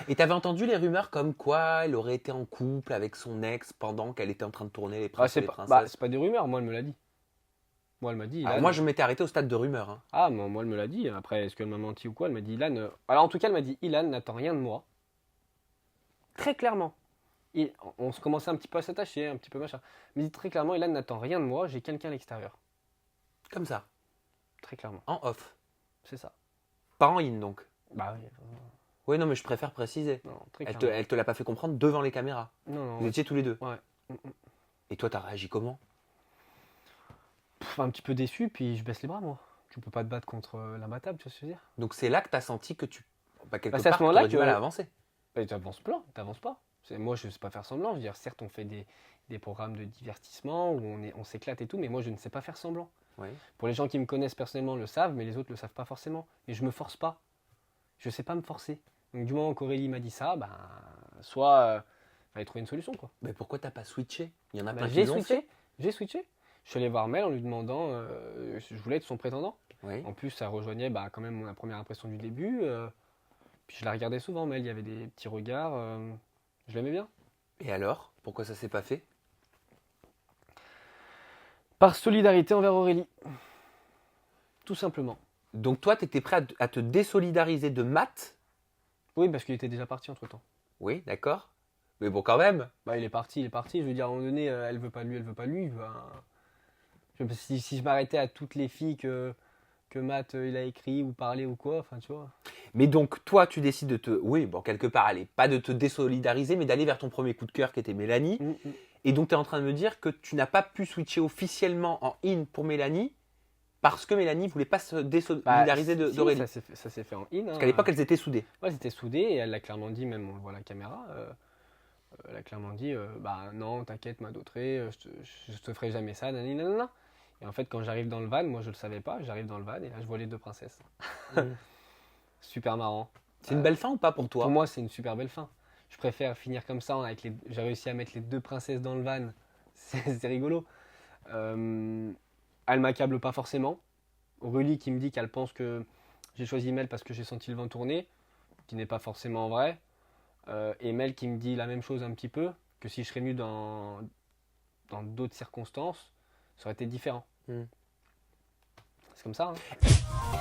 Et t'avais entendu les rumeurs comme quoi elle aurait été en couple avec son ex pendant qu'elle était en train de tourner Les Ah, Princes et les Princesses? c'est pas des rumeurs, moi elle me l'a dit. Moi elle m'a dit, Alors moi Ilan. je m'étais arrêté au stade de rumeurs, hein. Ah, moi elle me l'a dit. Après, est-ce qu'elle m'a menti ou quoi? Elle m'a dit, Ilan. Alors en tout cas, elle m'a dit, Ilan n'attend rien de moi. Très clairement. On se commençait un petit peu à s'attacher, un petit peu machin. Elle m'a dit très clairement, Ilan n'attend rien de moi, j'ai quelqu'un à l'extérieur. Comme ça, Très clairement. en off. C'est ça. Pas en in donc. Bah oui. Oui, non, mais je préfère préciser. Non, très Elle clairement. te l'a pas fait comprendre devant les caméras. Non, non, Vous ouais. étiez tous les deux. Ouais. Mm, mm. Et toi, t'as réagi comment? Un petit peu déçu, puis je baisse les bras, moi. Tu peux pas te battre contre l'imbattable, tu vois ce que je veux dire? Donc c'est là que t'as senti que bah, quelque Bah, c'est à ce part, moment-là t'aurais du mal à que. avancer. Bah, t'avances pas. Moi, je sais pas faire semblant. Je veux dire, certes, on fait des programmes de divertissement où on s'éclate et tout, mais moi, je ne sais pas faire semblant. Oui. Pour les gens qui me connaissent personnellement le savent, mais les autres le savent pas forcément. Et je me force pas. Je sais pas me forcer. Donc, du moment qu'Aurélie m'a dit ça, ben, soit. Fallait trouver une solution, quoi. Mais pourquoi t'as pas switché? Il y en a Bah, plein qui j'ai l'ont fait. switché. J'ai switché. Je suis allé voir Mel en lui demandant. Je voulais être son prétendant. Oui. En plus, ça rejoignait bah, quand même la première impression du début. Puis je la regardais souvent, Mel. Il y avait des petits regards. Je l'aimais bien. Et alors? Pourquoi ça s'est pas fait? Par solidarité envers Aurélie. Tout simplement. Donc toi, t'étais prêt à te désolidariser de Matt? Oui, parce qu'il était déjà parti entre temps. Oui, d'accord. Mais bon, quand même. Bah, il est parti, il est parti. Je veux dire, à un moment donné, elle veut pas de lui, elle veut pas de lui. Ben, si je m'arrêtais à toutes les filles que Matt il a écrit ou parlé ou quoi, enfin tu vois. Mais donc, toi, tu décides de te. Oui, bon, quelque part, allez, pas de te désolidariser, mais d'aller vers ton premier coup de cœur qui était Mélanie. Mm, mm. Et donc, tu es en train de me dire que tu n'as pas pu switcher officiellement en in pour Mélanie parce que Mélanie voulait pas se Bah, désolidariser si, d'Aurélie. ça s'est fait en in. Parce qu'à l'époque, elles étaient soudées. Ouais, c'était soudé et elle l'a clairement dit, même on le voit à la caméra. Elle a clairement dit bah non, t'inquiète, ma dautrée, je te ferai jamais ça, nanani, nanana. Et en fait, quand j'arrive dans le van, moi je le savais pas, j'arrive dans le van et là je vois les deux princesses. Mm. Super marrant. C'est une belle fin ou pas pour Pour toi? moi, c'est une super belle fin. Je préfère finir comme ça, avec j'ai réussi à mettre les deux princesses dans le van. C'est rigolo. Elle m'accable pas forcément. Aurélie qui me dit qu'elle pense que j'ai choisi Mel parce que j'ai senti le vent tourner, qui n'est pas forcément vrai. Et Mel qui me dit la même chose un petit peu, que si je serais venu dans d'autres circonstances, ça aurait été différent. Mm. C'est comme ça, hein.